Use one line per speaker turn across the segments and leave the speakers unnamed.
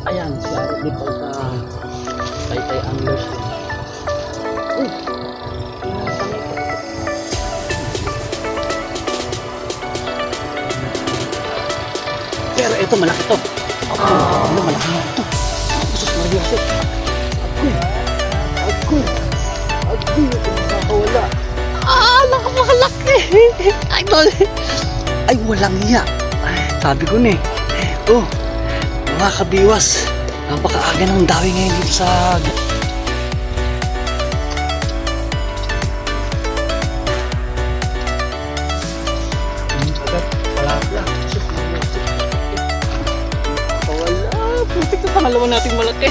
Ayan, si Aro dito sa Taytay Anglers. Pero ito malaki to. Ano malaki na ito? Sus Maria Jose. Agoy, nakakawala. Nakapakalaki. Idol. Ay, walang iya. Ay, sabi ko na eh. Oh, mga kabiwas. Napakaaga ng dawi ngayon dito sa... Putik na pangalawa nating malaki.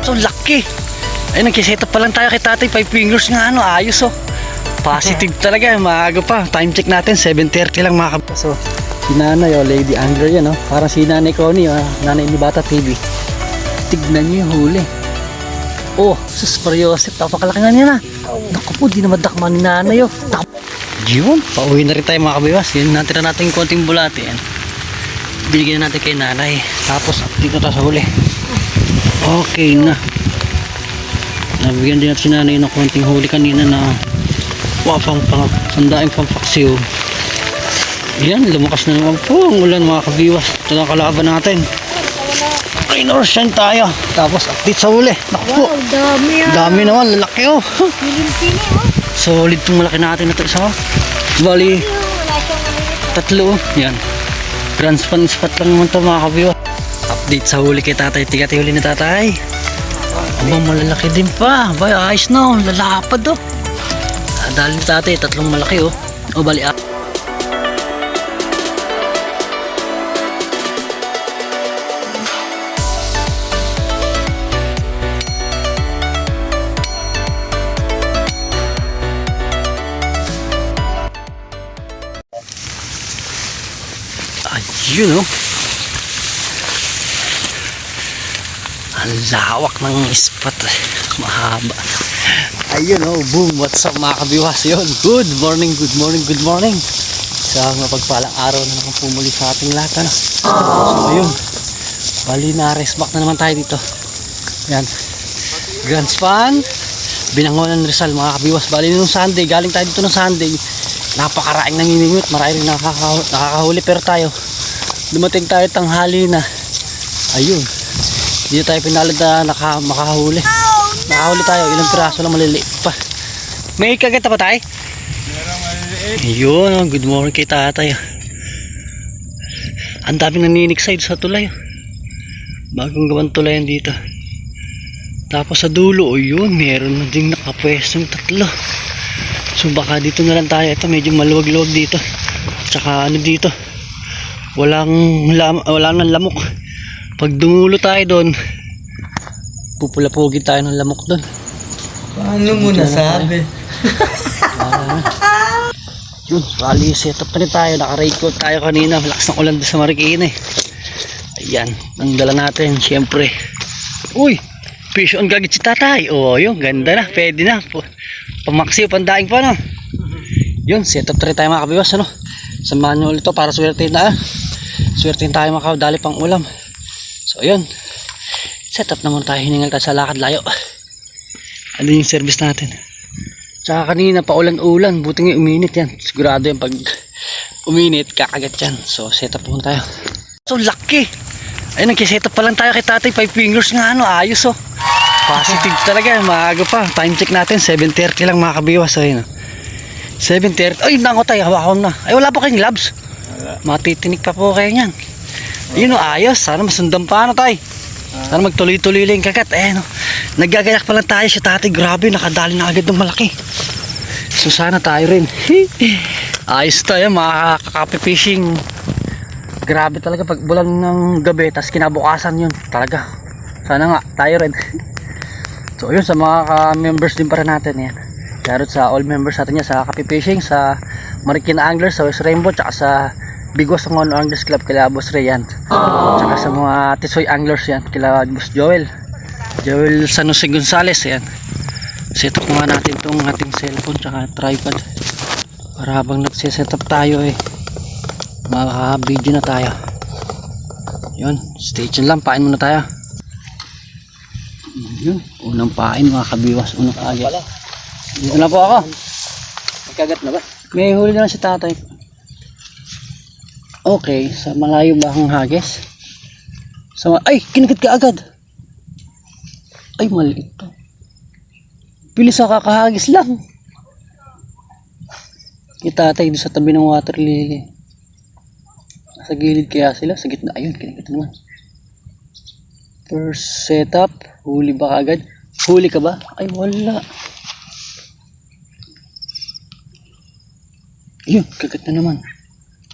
So laki. Ay nagkiset up pa lang tayo kay tatay. 5 fingers nga ano. Ayos oh. Positive talaga. Maaga pa. Time check natin. 7:30 lang mga kabata. So si nanay oh. Lady Angler yan oh. Parang si nanay Connie oh. Nanay ni Bata TV. Tignan nyo yung huli. Oh. Sus Mariosep. Tapakalaki nga niya na. Naku po. Di na madakman ni nanay oh. Yun. Pauwi na rin tayo mga kabiwas. Yun natin na natin konting bulati yan. Binigyan natin kay nanay. Tapos dito tayo sa huli. Okay na. Nabigyan din natin si nanay ng konting huli kanina na pandaing pampaksiw. Yan, lumakas na naman po ang ulan mga kabiwas. Ito na kalaban natin. Inorsen tayo. Tapos update sa huli. Naku po.
Wow, dami ah.
Dami naman, lalaki oh.
Pilim-pilim oh.
Solid itong malaki natin na ito isa oh. Bali,
Wala siyang maliit.
tatlo oh. Yan. Grand span spot lang naman ito mga kabiwa. Update sa huli kay tatay. Tigati huli ni tatay. Abang malalaki din pa. Bay, ayos no. Lalapad oh. Dahil ni tatay, tatlong malaki oh. O bali ah. Ayun oh. Ang lawak ng spot eh. Mahaba. Ayun oh, boom. What's up mga kabiwas? Yun. Good morning. Sa mapagpalang araw na naman pumuli sa ating lahat ano? So ayun. Bali na rest back na naman tayo dito. Yan. Grand span. Binangonan Rizal mga kabiwas. Bali nung Sunday. Galing tayo dito ng Sunday. Napakaraing nanginimit. Marami rin nakakahuli. Pero tayo dumating tayo tanghali na. Ayun. Hindi tayo pinalad na makahuli. Nakahuli tayo. Ilang piraso lang maliliit pa. May kagata pa tayo?
Merong maliliit.
Ayun. Good morning kay tatay. Ang dami naninikside sa tulay. Bagong gawang tulayan dito. Tapos sa dulo. Ayun. Meron na ding nakapwestong tatlo. So baka dito na lang tayo. Ito medyo maluwag-luwag dito. Tsaka ano dito. Wala nang lamok. Pag dumulo tayo doon, pupulapugin tayo ng lamok doon.
Paano mo nasabi?
Yun, bali set up na rin tayo. Naka-record tayo kanina. Malakas ng ulan doon sa Marikina eh. Ayan, ang dala natin syempre. Uy, fish on gagit si tatay. Oh, yun, ganda na, pwede na. Pamaksiw, pandaing pa no. Yun, set up na rin tayo mga kabiwas ano. Samahan nyo ulit ito para swertein na. Swertein tayo makadali pang ulam. So yun, set up naman tayo. Hiningal tayo sa lakad layo. Ano yung service natin. Tsaka kanina pa ulan-ulan. Buti nga uminit yan. Sigurado yan pag uminit kakagat yan. So set up naman tayo. So laki. Ayun, nagkiset up pa lang tayo kay tatay. 5 fingers nga ano. Ayos oh. Positive talaga. Maaga pa. Time check natin 7:30 lang mga kabiwas. Ayun 7:30. Ay nango tayo. Hawakan na. Ay wala pa kayong gloves. Matitinik pa po kayo nyan. Yun o ayos. Sana masundan pa ano tay. Sana magtuloy-tuloy lang kagat. No. Naggagayak pa lang tayo si tatay. Grabe nakadali na agad ng malaki. So sana tayo rin. Ayos tayo makaka-copy fishing. Grabe talaga pag bulan ng gabi. Tas kinabukasan yun. Talaga. Sana nga tayo rin. So yun sa mga members din para natin yan. Laro sa all members natin yan. Sa copy fishing. Sa Marikina Anglers. Sa West Rainbow. Tsaka sa Bigos ng Anglers Club kila Boss Rayan. Tsaka sa mga Tisoy Anglers yan kila Boss Joel San Jose Gonzales yan. Set up nga natin itong ating cellphone tsaka tripod para habang nagsiset up tayo eh maka video na tayo. Yun, stay tuned lang. Pain muna tayo. Yun, unang pain mga kabiwas. Unang agit. Dito na po ako.
Nagkagat na ba?
May huli na lang si tatay. Okay, sa malayo ba ang hagis? Ay, kinagat ka agad. Ay, maliit to. Bilis sa kakahagis lang. Kita tatay doon sa tabi ng water lily. Sa gilid kaya sila, sa gitna. Ayun, kinagat naman. First setup, huli ba agad? Huli ka ba? Ay, wala. Ayun, kagat na naman.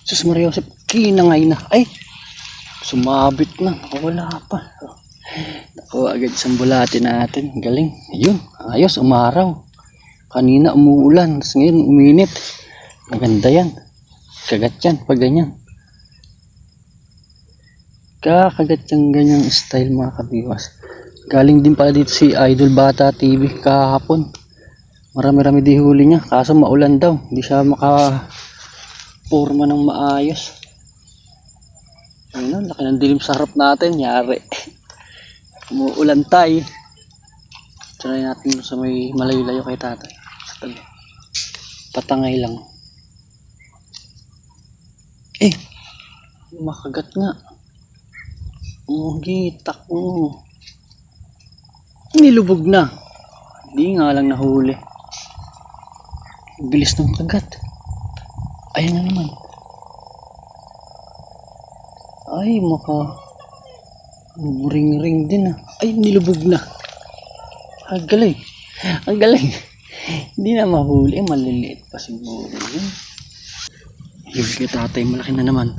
Sus Maria Joseph, kinangay na. Ay, sumabit na. Wala pa. Nakuha agad isang bulati natin. Galing. Ayun, ayos, umaraw. Kanina umuulan, tapos ngayon uminit. Maganda yan. Kagat yan, pag ganyan. Kakagat yung ganyang style mga kabiwas. Galing din pala dito si Idol Bata TV kahapon. Marami-rami di huli niya. Kaso maulan daw. Hindi siya makaporma ng maayos. Ayun, laki ng dilim sa harap natin. Yari. Umuulan tayo. Try natin sa may malayo-layo kay tatay. Sa tabi. Patangay lang. Makagat nga. Gitak mo. Nilubog na. Hindi nga lang nahuli. Bilis ng kagat. Ayan na naman. Ay, ring-ring din ah. Ay, nilubog na. Ang galing. Ang galing. Hindi na mahuli. Maliliit pa siguro yun. Yung kita tatay, malaki na naman.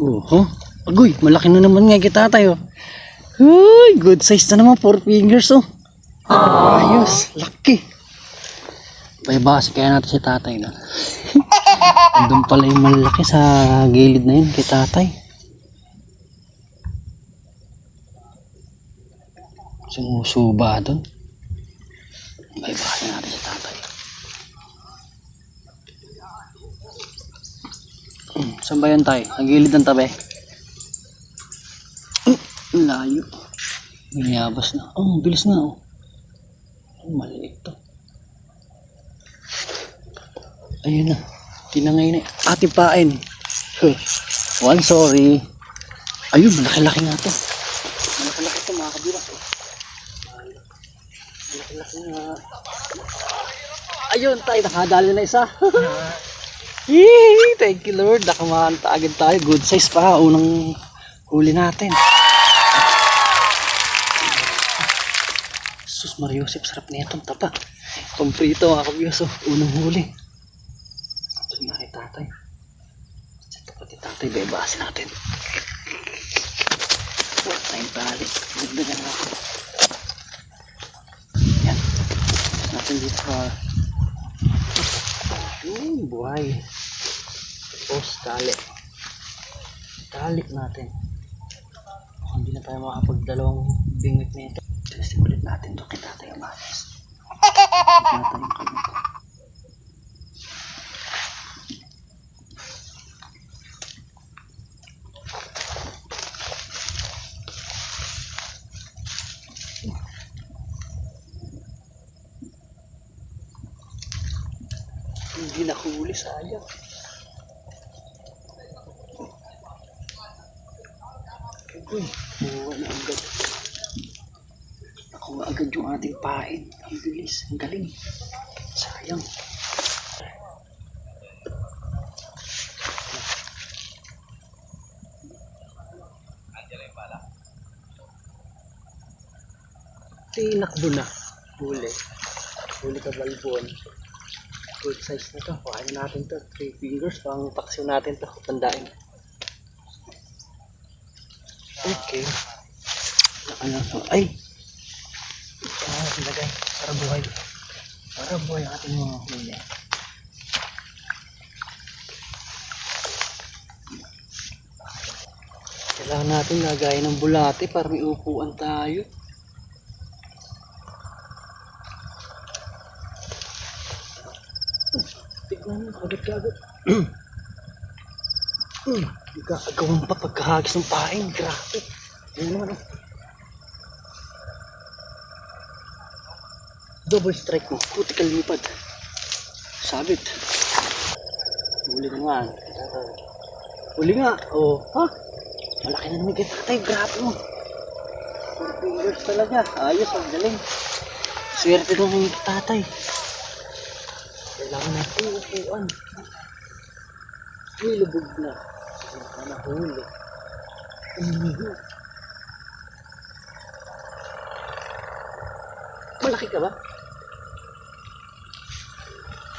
Oho. Agoy, malaki na naman nga kita tayo. Uy, good size na naman. 4 fingers oh. Ayos, laki. Payabasi kaya natin si tatay na. Andun pala yung malaki sa gilid na yun kay tatay. Sumusuba doon. Payabasi natin si tatay. Saan ba yan tayo? Ang gilid ng tabi. Layo. Niyabas na. Oh, bilis na oh. Maliit to. Ayun na. Tinangay na. Ate pain. One sorry. Ayun, malaki-laki nga to. Malaki-laki to mga kabiwas. Malaki-laki nga. Ayun tayo. Nakadali na isa. Yee! Thank you Lord. Nakamanta agad tayo. Good size pa. Unang huli natin. Sus Maria Joseph, sarap na itong tapa. Itong prito mga kabiyos. Unang huli. Ito nga kay tatay. Ito pati tatay. Bebasin natin. Huwag tayong tali. Dagdagan natin. Yan. Natin dito sa buhay. Tapos tali. Tali natin. Hindi na tayo makapagdalawang bingwit na ito. Simulit natin ito kay tatay Amalis. Hindi nakahuli, sayang. Uy, buwa na agad. Nakuha agad yung ating pain. Ang bilis, ang galing. Sayang. Tinakbo na. Huli. Huli ka balbon. Good size na to. Kuhain natin to. 3 fingers. Pang paksiw natin to. Tandain. Okay. Ano to? Ay! Ito na natin lagay. Para buhay. Para buhay ang ating mga huli. Kailangan natin lagay ng bulate para may upuan tayo. Tignan mo, kagat-kagat. Nagkakagawan pa pagkahagis ng pain. Grabe. Ayan naman oh. Double strike mo. Critical lipad. Sabit. Huli naman. Huli nga. Oh. Ha? Malaki na naman kay tatay. Grabe mo. 4 fingers talaga. Ayos. Ang galing. Swerte doon ng tatay. Kailangan natin upuan. Uy, lubog na. Sige na huli. Malaki ka ba?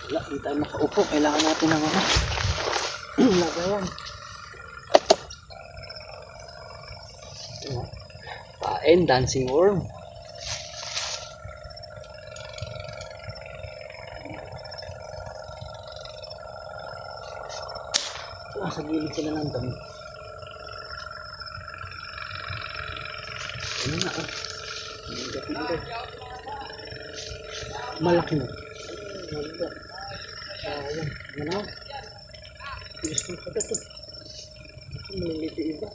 Wala, hindi tayo makaupo. Kailangan natin ng ano. Lagayan. Pain, dancing worm. Sa gilid sila ng dami. Ano na ah. Malaki na. Malaki. Ayan. Ano na? Bilis ng kagat to. Ito maliliit iba.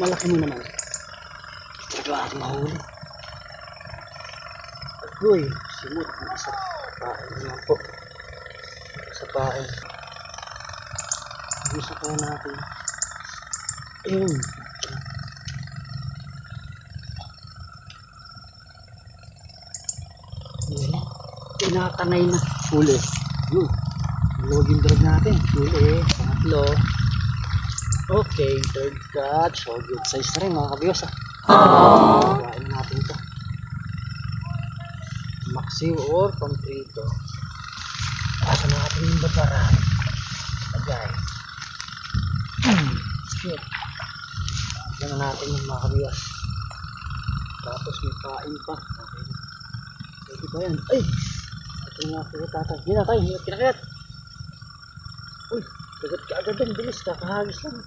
Malaki mo naman. Ito ako mahuli. Agoy. Simot. Isa pain naman po. Isa pain. Isa pa natin. Ayun. Tinatanay na. Huli. Yun. Login drag natin. Huli. Pangatlo. Okay. Third catch. So good size na rin mga kabiyos ah. Kain natin ito. Maxi or pamprito. Asa natin yung babaran. Agay. Shit. Yan natin yung mga kabiyos. Tapos may pain pa. Okay. Pwede ba yan? Ay! Ito nga po tatay. Hindi na tayo. Hindi na kinakayat. Uy! Kagat ka agad din. Bilis. Kakahagis lang.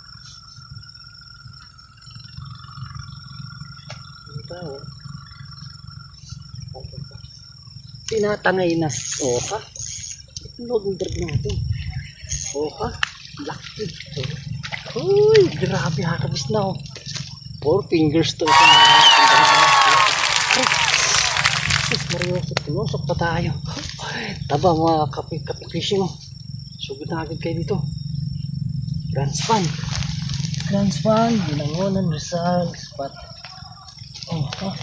Hindi tayo. Tinatangay na. Oka. Ito logong drag natin. Oka. Laki. Uy! Grabe. Hakabis na oh. 4 fingers to. Mariosip. Tinusok pa tayo. Taba mga kapi-fishing oh. Sugod na agad kayo dito. Grand span. Grand span. Binangonan. Rizal. Spot. Oh. Oh.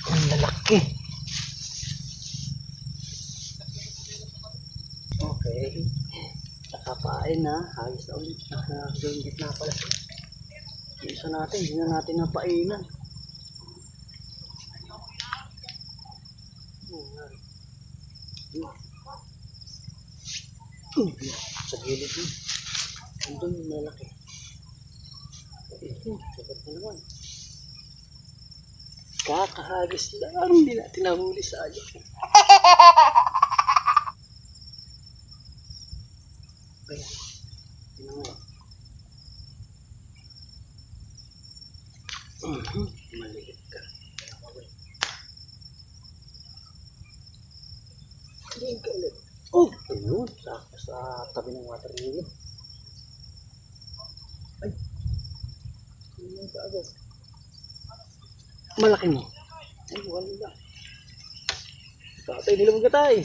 Ang lalaki. Okay. Nakapain na. Hagis na ulit. Nakagawin na pala. Isa natin. Hindi na natin napainan. Sa gilid yun. Andun yung malaki. Ito. Sabat na naman. Kakahagis lang. Hindi natin nahuli sa ayos. Okay. Yun nga. Maliit ka. Hindi ka ulit. Oh! Ayun. Sa tabi ng water lily. Ay. Ayun ka agad. Malaki mo. Ay, wala. Tatay, nilabog ka tayo.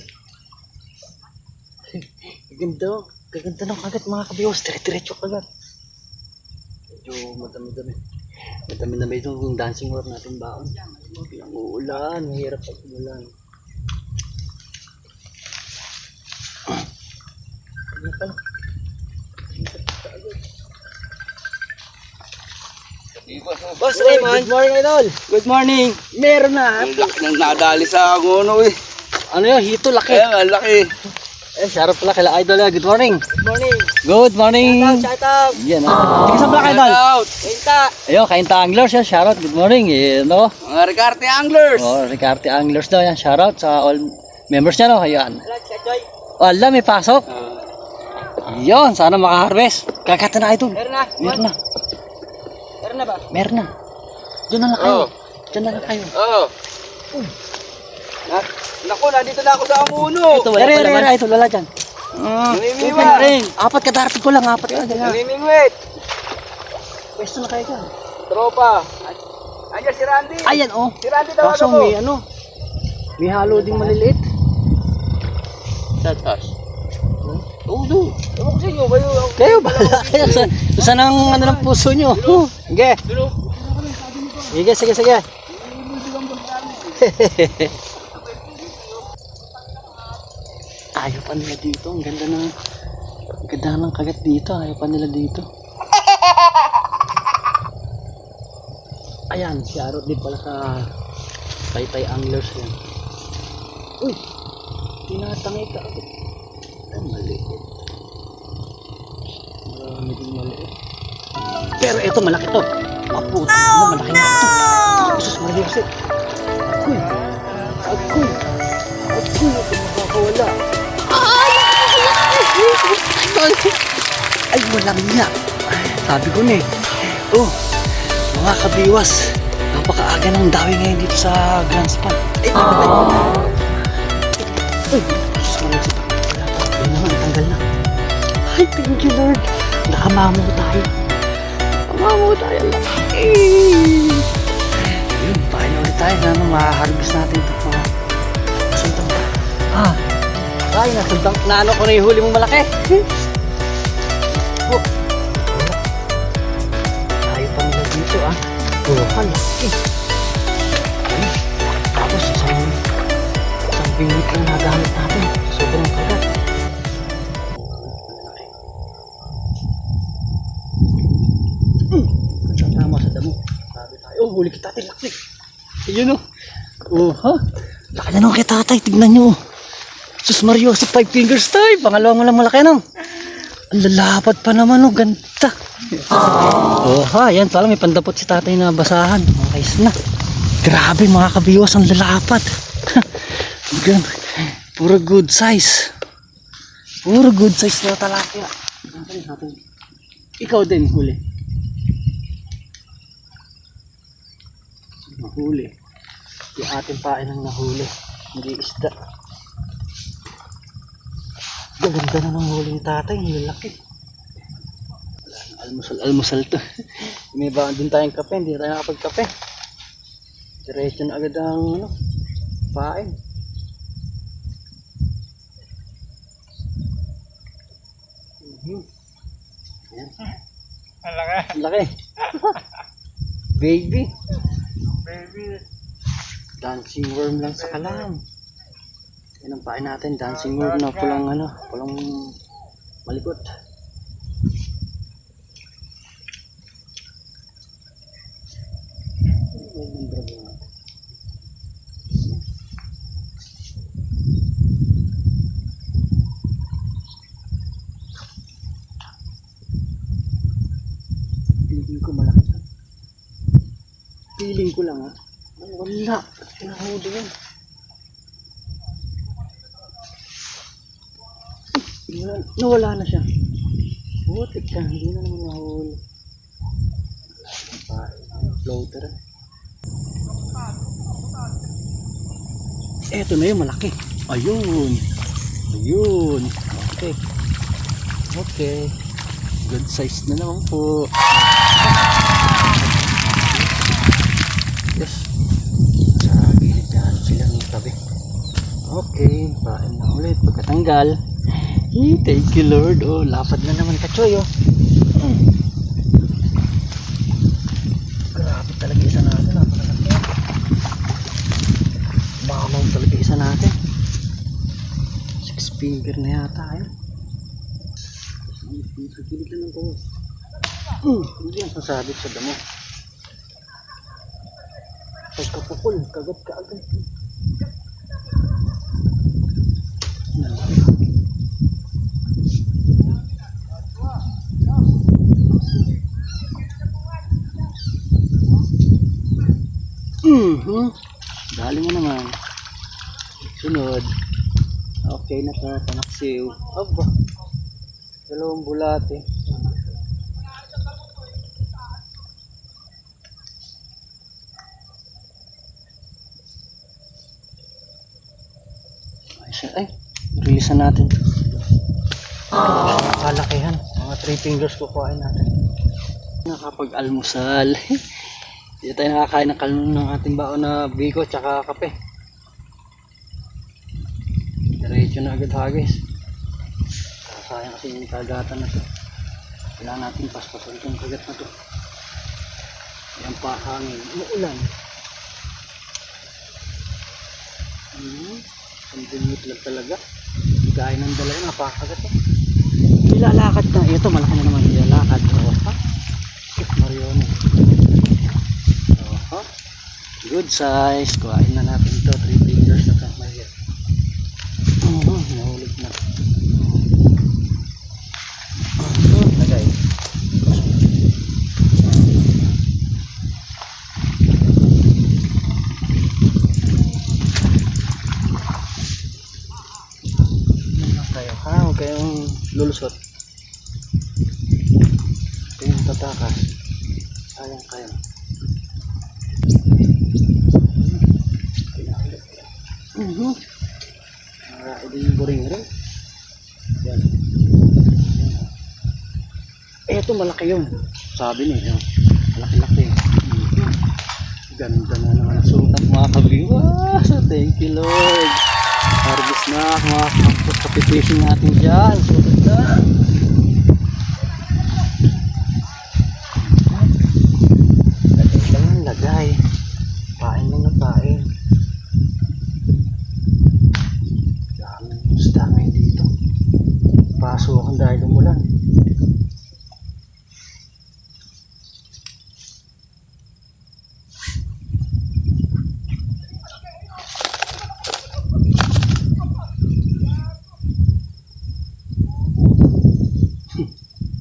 Gaganda. Gaganda ng kagat mga kabiyos. Dire-diretso kagat. Medyo madami-dami. Madami-dami itong dancing worm natin baon. Ang uulan. Mahirap pag umulan. Ano pala?
Boss Raymond.
Good morning, idol.
Good morning.
Meron na.
Ang laki ng nadali sa agono eh.
Ano yun? Hito, laki.
Ayan, ang laki.
Eh, shout out pala kila idol. Good morning.
Good morning.
Good morning.
Shout out.
Yan. Tingnan sa pala idol.
Shout out. Pinta.
Ayun, Kainta Anglers yan. Shout out. Good morning. Yan o.
Mga Ricarte Anglers.
Oh, Ricarte Anglers daw yan. Shout out sa all members niya no. Ayan. Wala, may pasok. Yun, sana makaharvest. Kakata na idol.
Meron na.
Meron na.
Meron na ba?
Meron na. Diyan na lang kayo.
Oh.
Diyan na lang kayo.
Oo. Naku, nandito na ako sa Amuno.
Ito, wala pa laman. Ito, lala dyan.
Namimingwit.
Open rin. Apat ka, darating ko lang. Apat ka.
Namimingwit.
Pwesto na kayo dyan.
Tropa. Andiyan si Randy.
Ayan, oh.
Si Randy tawagan
Kaso
mo.
may ano. May halo ding maliliit. Tatas. Todo.
Ewan ko sa inyo, kayo.
Kayo ba? Kayo, saan ang ano ng puso nyo? Sige. Sige, sige, sige. Ayaw pa nila dito. Ang ganda ng kagat dito. Ayaw pa nila dito. Ayan, si Arot din pala sa Taytay Anglers yan. Uy! Tinatangi ka agad. Ay, maliit. Marami din maliit. Pero ito, malaki to. Maputa. Malaki na ito. Jesus, maliit. Agoy! Agoy! Agoy! Ito makakawala. Ay, walang niya. Sabi ko na eh. Oh, mga kabiwas. Napakaaga ng dawi ngayon dito sa Grand Span. Ay, Jesus, maliit. Ayun naman, tanggal na. Ay, thank you Lord. Nakamamo tayo. Nakamamo tayo lang. Yun, paano ulit tayo. Sana ma-harvest natin ito. Nasundang ba? Ay, nasundang na ano ko na yung huli mong malaki. Oh. Tayo pa nila dito halaki. Ay, tapos isang bingit lang nagamit natin. Sobrang kagat. Tama sa damo. Sabi tayo, oh, huli kita tayo, laki. Ayun oh, ha? Laki na nung kay tatay, tignan nyo. Sus Mario, sa 5 fingers tayo. Pangalawang walang malaki nung. Ang lalapad pa naman, oh, ganda. Oh ha, yan pala may pandapot si tatay na basahan. Ayos na. Grabe mga kabiwas, ang lalapad. Puro good size. Puro good size na talapia. Ikaw din huli. Nahuli. Yung ating pain ang nahuli. Hindi isda. Gaganda na ng huli ni tatay. Ang lalaki. Almusal to. May baon din tayong kape. Hindi tayo nakapagkape. Diretso na agad ang pain. Ang laki. Baby. Dancing worm lang sa kalam. Yan ang pain natin. Dancing worm na pulang pulang malikot. Feeling ko malaki siya. Feeling ko lang ay, wala. Pinahuli yun. Nawala na siya. Butik ka. Hindi na naman nahuli. Floater. Eto na yung malaki. Ayun. Ayun. Okay. Okay. Good size na naman po. Yes. Sa gilid na silang tabi. Okay. Pain na ulit. Pagkatanggal. Thank you Lord. Oh, lapad na naman kachoy. Oh. Grabe talaga isa natin. Napakalaki. Mamaw talaga isa natin. 6 finger na yata. Sa gilid na lang po. Hindi yan sasabit sa damo. Pagkapukul, kagat ka agad. Dali mo naman. Sunod. Okay na ka, panaksiw. Aba. Dalawang bulate. bilisan natin. Nakalakihan. Mga 3 fingers kukuhain natin. Nakapag-almusal. Hindi tayo nakakain ng kalunong ng ating baon na biko tsaka kape. Diretso na agad hagis. Sayang kasi yung kagatan na to. Kailangan natin paspasan itong kagat na to. Yan pa hangin. Umuulan. Sandinit lang talaga. Gaya ng dala yun. Napakagat eh. Ilalakad na. Ito malaki na naman. Ilalakad. Ha? Marione. Good size. Kuhain na natin ito. 3 fingers na ito. Mahirap. Nahulog na. Lagay. Tayo ha. Huwag kayong lulusot. Huwag kayong tatakas. Sayang kayo. Ito yung boring rin. Yan. Eto malaki yun. Sabi niya. Malaki-laki. Ganda na naman ang sukat mga kabiwas. Thank you Lord. Harvest na mga kapitfishing natin dyan. Sukat na. Lagay lang ang lagay. Pain lang na pain. Isda ngayon dito. Pasukan dahil umulan.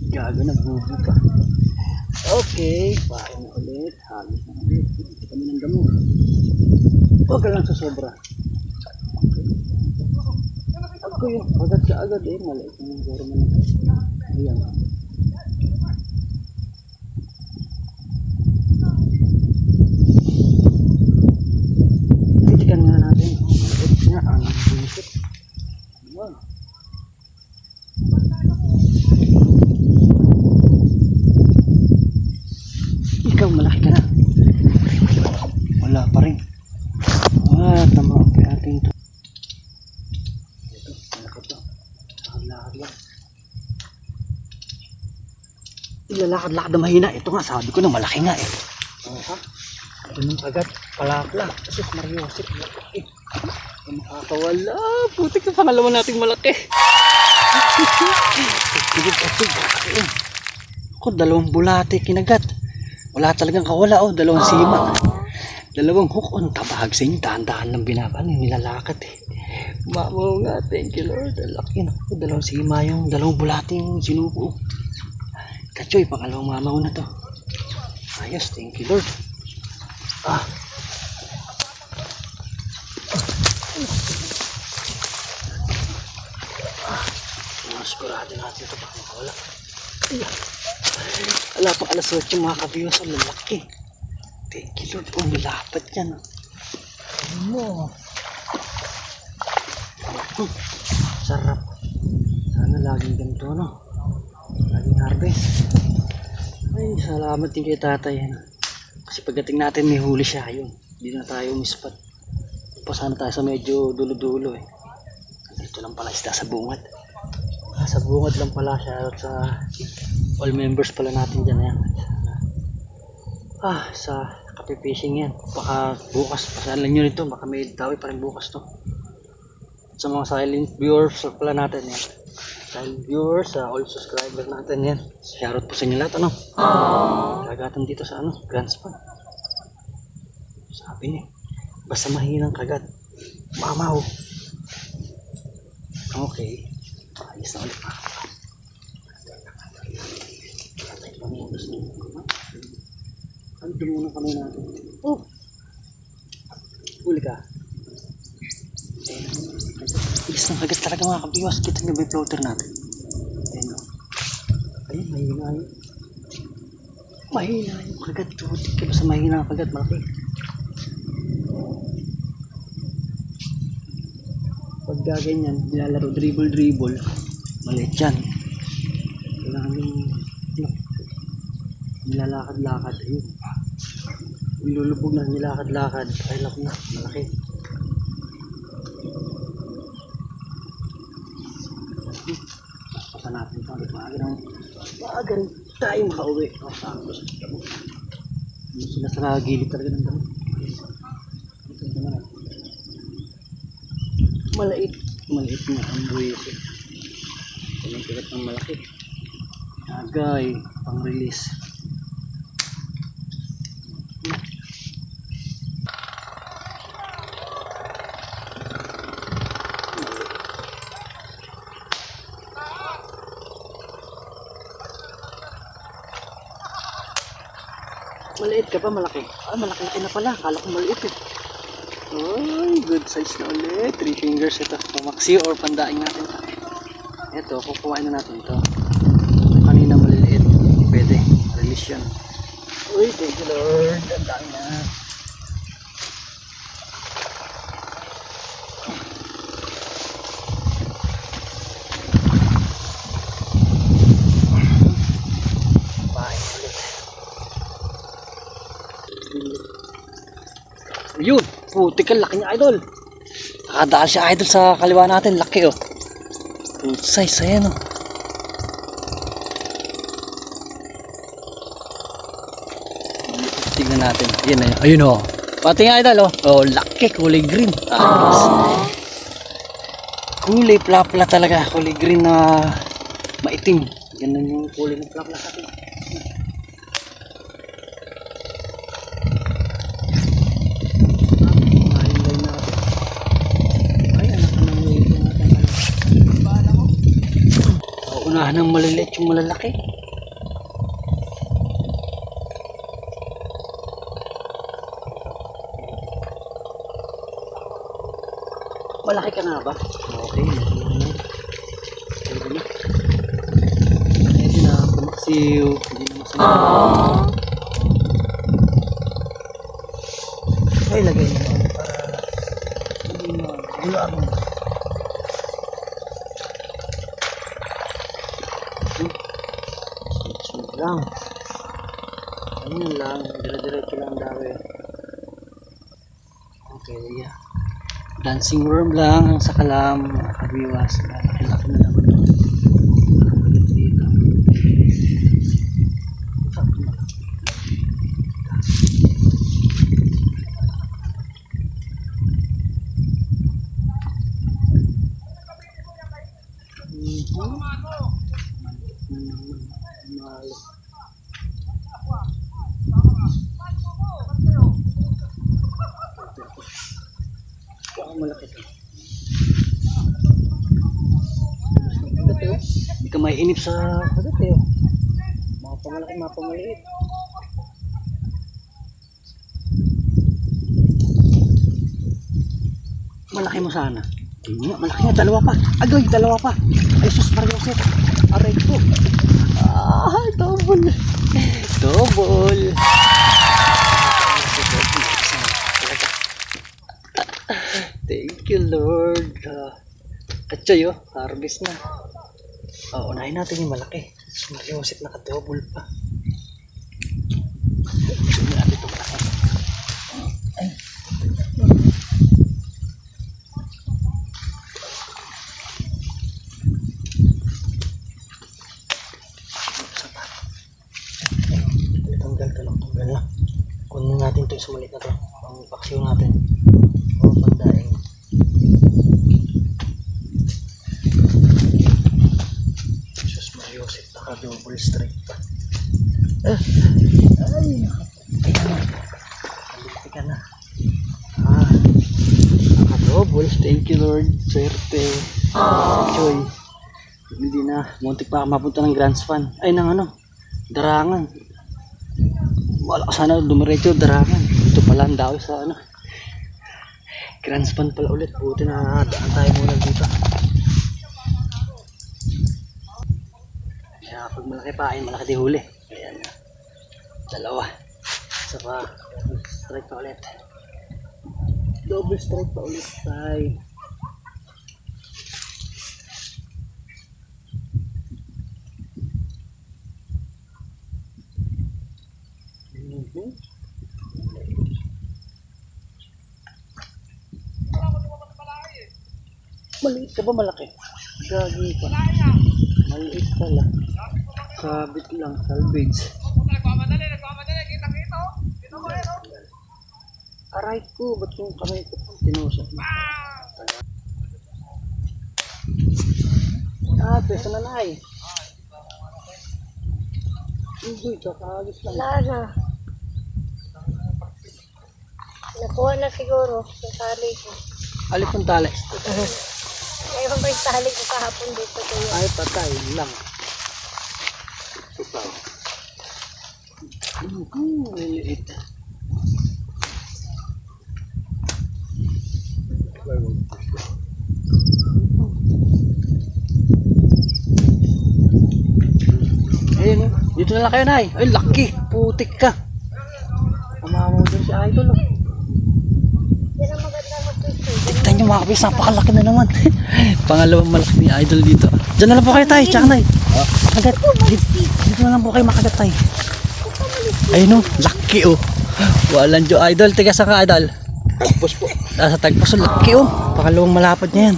Gago na bubo ka. Okay, pain na ulit. Halos na ulit. Hindi kami ng damo. Huwag ka lang sa sobra. Ako yung agad ka agad eh. Maliit na yung goro mo na. Ayan. Titikan nga natin. Maliit nga. Ang bulisit. Ayan. Ikaw malaki ka na. Wala pa rin. Tama pa ating ito. Lakad lang. Ilalakad-lakad na mahina. Ito nga, sabi ko na malaki nga eh. Ha? Ito nung agad, palakla. Kasi mariosip. Eh, makakawala. Putik na pangalaman nating malaki. Ako, 2 bulate kinagat. Wala talagang kawala oh. 2 sima. 2 hook on. Tabahag sa inyo. Dahan-dahan lang binaban. Nilalakad eh. Mamaw nga, thank you Lord. Laki na. 2 sima yung 2 bulating sinuko. Kachoy, pangalawang mamaw na to. Ayos, thank you Lord. Sigurado natin ito baka makawala. Wala pang alas 8 mga kabiyos. Ang lalaki. Thank you Lord. Oh, nilapad yan. Ano? Sarap. Sana laging ganito, no? Laging harvest. Ay, salamat din kay tatay. Kasi pagdating natin may huli siya. Ayun. Hindi na tayo umispat. Pasana tayo sa medyo dulo-dulo eh. Dito lang pala isda sa bungad. Sa bungad lang pala siya. At sa all members pala natin dyan. Ayan. Sa kape-fishing yan. Baka bukas. Pasalan nyo nito. Baka may dawi pa rin bukas to. Sa mga silent viewers pala natin yan. Silent viewers, all subscribers natin yan. Shoutout po sa inyo lahat, ano? Kagatan dito sa ano, Grand Spot. Sabi niya, basta mahinang kagat. Mamaw. Okay. Ayos na ulit. Ano muna kami natin? Oh! Huli ka. Bilis ng kagat talaga mga kabiwas. Kita nyo ba yung floater natin? Ayun o. Ayun, mahina yun. Mahina yung kagat. Tutik ka ba sa mahina ang kagat? Malaki. Pag gaganyan, nilalaro dribble, maliit yan. Kailangan yung nilalakad-lakad, ayun. Nilulubog na, nilakad-lakad, ay lak na, malaki. Pasan natin ito, maaga rin tayo makauwi. Tapos, hindi sila sa gilid talaga ng damo. Maliit na ang buwisi. Walang pigat ng malaki. Agay, pang release. Maliit ka pa, malaki. Ah, malaki-laki na pala. Akala ko maliit eh. Ay, good size na ulit. 3 fingers ito. Pamaksi or pandaing natin. Ito, kukuhain na natin ito. Kanina maliliit. Pwede. Release yan. Uy, thank you Lord. Ang dami na. Yun, puti ka, laki niya idol. Nakadaan siya idol sa kaliwa natin, laki oh. Good size, ayan oh. Tignan natin, yan ayun, ayun oh. Pati nga idol oh, oh laki, kulay green. Kulay plapla talaga, kulay green na maitim. Yan yung kulay ng plapla sa atin. Unahan ng maliliit yung malalaki. Malaki ka nga ba? Okay. Pwede na pumaksiw. Hindi na masama. Ay, lagay mo para hindi magulaan mo. Lang. Ayun lang, dire-diretso lang daw eh. Okay, yeah. Dancing worm lang ang sa kalam, kabiwas. Laki-laki na naman ito. Malaki ito. Hindi ka may inip sa kagat eh. Mga pamalaki, mga pamaliit. Malaki mo sana. Hindi nga, malaki nga, dalawa pa. Agoy, dalawa pa. Ay, sus, Mariosep. Aray ko. Ah, double. Double. Thank you Lord. Atchoy oh, harvest na. Oh, unahin natin yung malaki. Mariosep naka-double pa. Tignan natin ito malaki. Ay. Tanggal ka lang, tanggal na. Kunin natin ito sa maliit na ito. Ang paksiw natin. O, pandaing. Jesus Mariosep, naka-double strike pa. Ay, nalipi ka na. Naka-double. Thank you Lord. Swerte. Choy. Hindi na. Muntik pa mapunta ng Grand Span. Ay, ng ano? Darangan. Wala ka sana dumiretso darangan. Ito pala ang daw sa ano. Grand Span pala ulit. Buti na daan tayo muna dito. Kaya pag malaki pa ay malaki di huli. Ayan. Dalawa. Isa pa. Strike pa ulit. Double strike pa ulit tayo. Maliit ka ba malaki? Gagi pa. Maliit pala. Sabit lang, salvage. Aray ko, ba't yung kamay ko pang tinusok mo? Peso na na eh. Uy, kakagis lang.
Wala na. Nakuha na siguro yung tali ko.
Alip ang tali.
Ewan ko yung tali ko kahapon dito. Kuya.
Ay, patay lang. Ito. Liliit. Ayun, dito na lang kayo, Nay. Ay, laki. Putik ka. Umamaw din si Idol. Oh.
Yan ang maganda mag-picture.
Tignan nyo mga kapis, napakalaki na naman. Pangalawang malaki ni Idol dito. Diyan na lang po kayo, Tay. Tsaka, Nay. Makagat. Dito na lang po kayo makagat, Tay. Ayun, oh. Laki, oh. Walang Diyo, Idol. Tiga saan ka, Idol?
Tagpos po.
Sa Tagpos, oh. Laki, oh. Pangalawang malapad niya yan.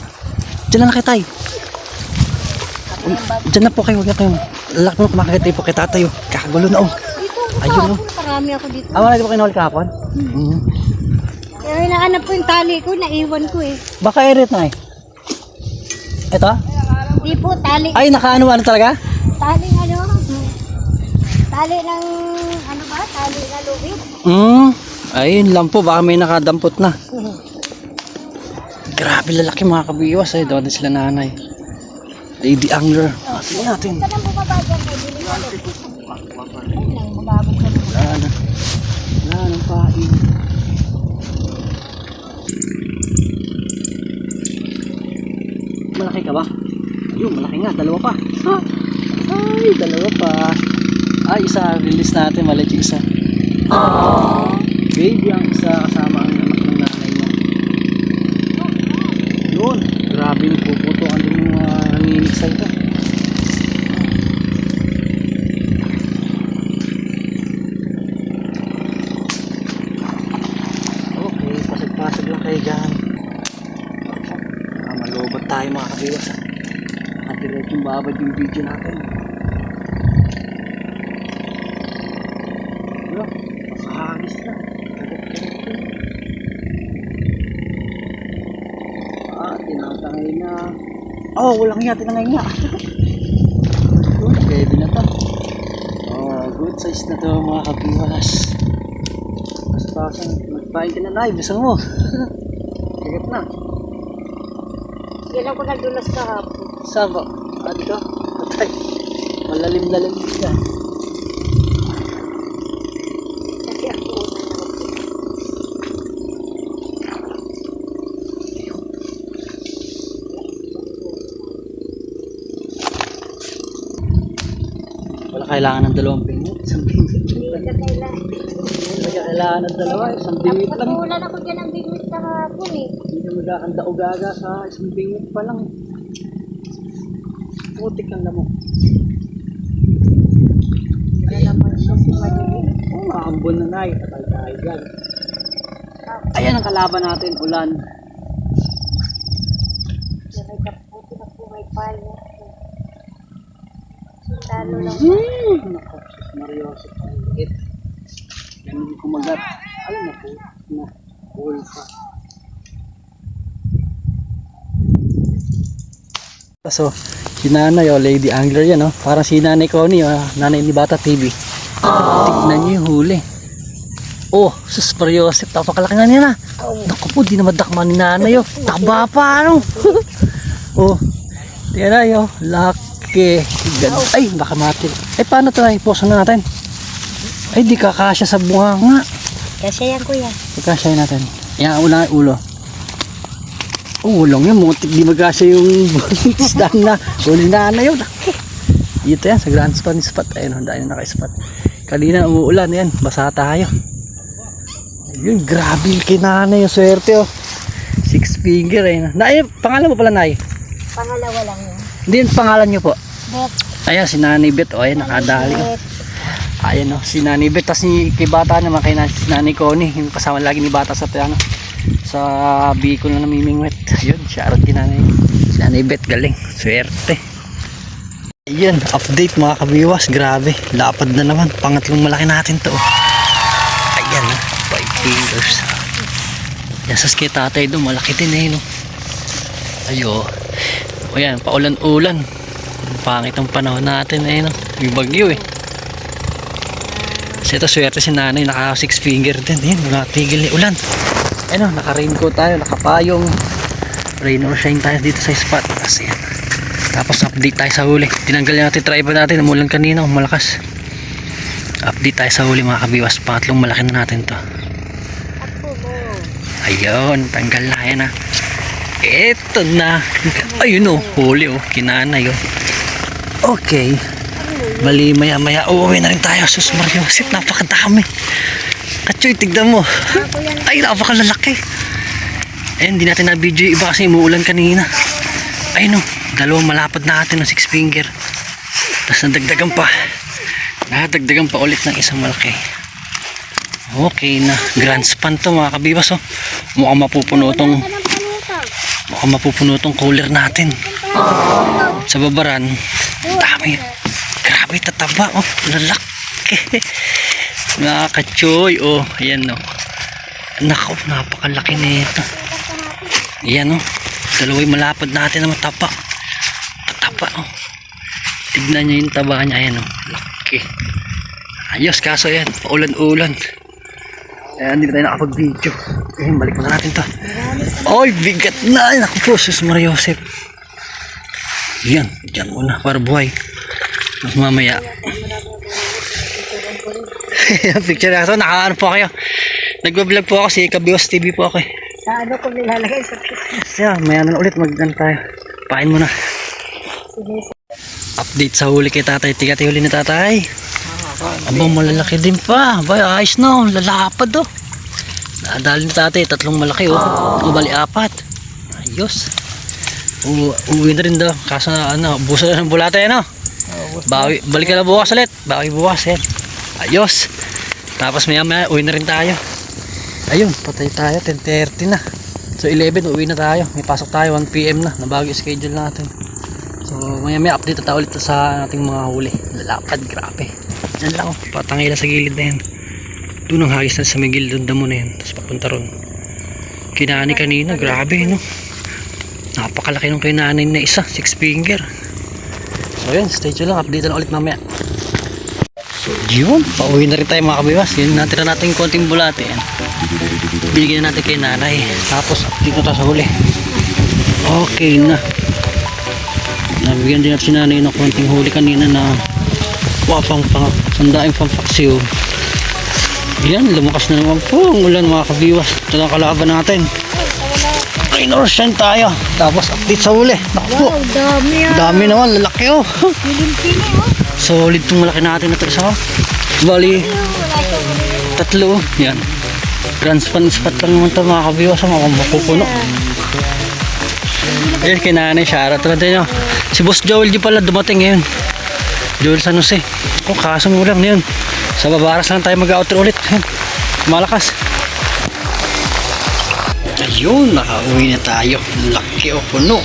Diyan na lang kayo, Tay. Diyan na po kayo, huwag na kayo. Lalaki mo, kumakagat tayo po kay tatay, oh. Kakagulo na, oh. Ayun, oh.
Marami ako dito.
Wala di ba kinahuli kahapon?
Kaya hinahanap ko yung tali ko, naiwan ko eh.
Baka eret na eh. Ito?
Hindi po, tali.
Ay, nakaano talaga?
Tali ano? Tali ng, ano ba? Tali na lubid.
Ayun lang po, baka may nakadampot na. Grabe lalaki mga kabiwas eh. Daw din sila nanay. Lady Angler. Tingnan natin.
Saan ang bumaba dyan? May bili ko. Ayun lang, mababot ka naman.
Wala na. Wala nang pain. Malaki ka ba? Ayun, malaki nga. Dalawa pa. Ha? Ay, dalawa pa. Ay, isa. Release natin. Maliit yung isa. Baby ang isa kasama ang anak ng nanay niya. Yun. Grabe yung puputuan din yung nanginig sa ito. Okay, pasag-pasag lang kayo dyan. Malobat tayo mga kabiwas. Nakadirect yung babad yung video natin. Ano? Nakahagis na. Tinatangay na. Oh, walang nga, tinangay nga. Good, pwede na to. Oh, good size na to mga kabiwas. Basta magpain ka na live, gusto mo. Tigat na.
Yan ako nagdulas kahapon.
Saan ba? Dito? Patay. Malalim-lalim yan.
Kasi ako
Wala kailangan ng dalawang pingit. Isang pingit.
hindi ka kailan.
Wala kailangan ng dalawa. Isang pingit lang.
Napulan ako dyan ang bigwit kahapon eh.
Hindi ka magkakanda o gaga sa isang pingit pa lang. Putik ang lamok.
Wala naman siya si Madili.
Oh, maambon na na. Tatal tayo dyan. Ayan ang kalaban natin. Ulan.
Yan may kaputi na po may palo. Talo lang.
Naku, sus Marioso. Pangit. Yan yung kumagat. Ay, naku. Na. Cool pa. So, si nanay o Lady Angler yan o. Parang si nanay Connie o. Nanay ni Bata TV. Tignan nyo yung huli. Oh, sus Mariosep. Tapakalaki nga niya na. Naku po, di na madakman ni nanay o. Taba pa ano. Oh, tignan na yun. Laki. Ay, baka matil. Ay, paano ito na? Iposo na natin. Ay, di kakasya sa bunga nga.
Kasi yan kuya.
Kakasya natin. Yan, una ang ulo. Oh, ulong yun. Muntik di magkasya yung isdan na. Huli na yun. Laki. Dito yan, sa Grand Spot. Ayun, dahil na naka-spot. Kanina umuulan yan. Basa tayo. Ayun, grabe kinanay yung swerte oh. 6 finger eh. Nay, pangalan mo pala Nay?
Pangalawa lang yun.
Hindi yung pangalan nyo po.
Bet.
Ayan, si Nanay Bet. O, ayan, nakadali. Oh. Ayan o, si Nanay Bet, tas kay Bata naman, kay si Nanay Connie, yung kasama lagi ni Bata sa piano, sa Bicol na namimingwit. Ayun, shoutout kay si Nanay Bet, galing, swerte. Ayan, update mga kabiwas, grabe, lapad na naman, pangatlong malaki natin to. Ayan o, 5 fingers. Yan sa kay tatay doon, malaki din eh, no? Ayo, ayan, paulan-ulan. Pangit ang panahon natin eh, no? Yung bagyo eh. Kasi ito swerte si nanay, naka 6 finger din. Ayan, mga tigil ni ulan. Ayan o, naka raincoat tayo, nakapayong. Rain or shine tayo dito sa spot. Kasi yan. Tapos update tayo sa huli. Tinanggal natin tripod natin, umulan kanina, malakas. Update tayo sa huli mga kabiwas. Pangatlong malaki na natin to. Ayun, tanggal na yan ah. Eto na. Ayun o, huli o, kinanay o. Okay. Bali maya maya uuwi na rin tayo. Sus Mario, sit, napakadami. Katsoy, tignan mo. Ay, napakalalaki. Ayun, hindi natin na video iba kasi umuulan kanina. Ayun o, dalawang malapad natin ng 6 finger. Tapos nadagdagan pa. Nadagdagan pa ulit ng isang malaki. Okay na, grand span to mga kabibas oh. Mukhang mapupuno tong cooler natin. Sa babaran, dami. Grabe tataba oh, lalaki. Nakakatsoy oh, ayan oh. Nako, napakalaki nito. Ayan oh, dalaway malapad natin na mataba. Tataba oh. Tignan nyo yung taba niya, ayan oh, laki. Ayos, kaso yan, paulan-ulan. Ayan, hindi na tayo nakapag-video. Ayun, balik na natin to. Oy, bigat na. Naku po, sus Maria Joseph. Yan, dyan muna, para buhay. Mas mamaya. Picture na ito, nakaano po kayo. Nagbablog po ako, si Kabiwas TV po ako eh.
Sa ano ko nilalagay sa
Siya, maya na ulit, mag-ano tayo. Pain muna. Update sa huli kay tatay. Tigati huli ni tatay. Abang malalaki din pa. Bay, ayos no, lalapad oh. Nadali ni tatay, 3 malaki oh. O bali 4. Ayos. Uwi na rin daw. Kaso ano, buso na ng bulate ano. Bawi, balik ka na bukas ulit. Bawi bukas yan. Ayos. Tapos maya maya uwi na rin tayo. Ayun, patay tayo, 10:30 na. So 11 uwi na tayo. May pasok tayo 1 PM na. Nabago yung schedule natin. So maya maya update tayo ulit sa ating mga huli. Lalapad, grabe. Yan lang, patangila sa gilid na yan. Doon ang hagis na sa may gilid, damo na yan. Tapos papunta ron. Kinani kanina, grabe no. Napakalaki nung kinani na isa, 6 finger. So yun, stay tuned lang, update lang ulit mamaya. So yun, pauwi na rin tayo mga kabiwas. Yun, natira natin yung konting bulate yan. Binigyan na natin kay nanay. Tapos update na tayo sa huli. Okay na. Nabigyan din natin si nanay ng konting huli kanina na wapang sandaing pampaksiw. Yan, lumakas na naman po ang ulan mga kabiwas. Ito lang kalaban natin. Rain or shine tayo. Tapos update sa huli. Naku po,
wow, dami ah.
dami naman, lalaki oh.
Pili-pili oh.
Solid itong malaki natin na ito isa. Bali, 3 oh. Yan. Grand span spot lang naman ito mga kabiwas. Mga mapupuno. Ayan, kinanay siya. Ito natin oh. Si Boss Joel di pala dumating ngayon. Joel San Jose. Oh, kaso mo lang yun. Sa babaras lang tayo mag-outro ulit. Malakas. Ayun, nakauwi na tayo. Laki o puno.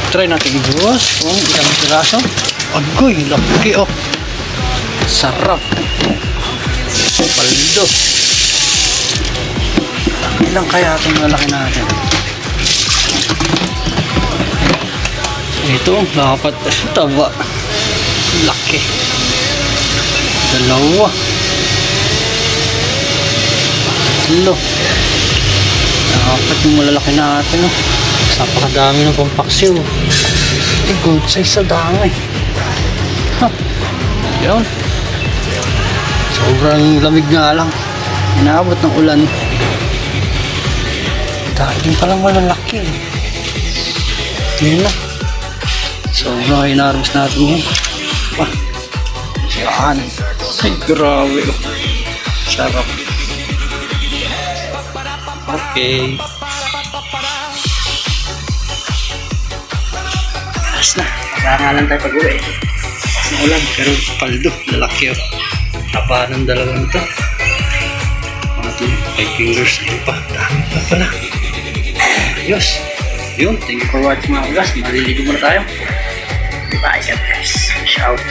Try natin ibuwas. Oh, isang piraso. Agoy, laki o. Sarap. Paldo. Ilang kaya itong lalaki natin? Ito, dapat taba. Laki. 2. 3. Dapat yung malalaki natin. Oh. Napakadami ng pampaksiw. Good size sa dami. Ha. Yun. Sobrang lamig nga lang. Inaabot ng ulan. Dahil din palang malalaki. Yun na. Sobrang hinarvest natin yan. Wah. Yan. Ay, grabe. Sarap. Okay. Alas na. Kaya nga lang tayo pag-uwi. Lakas ng ulan, pero paldo, lalaki oh. Tapa ng dalawang ito. Mga ito, 5 fingers, ayun pa, dami pa pala. Ayos. Yun, thank you for watching mga guys. Maliligo muna tayo. Bye guys. Peace out.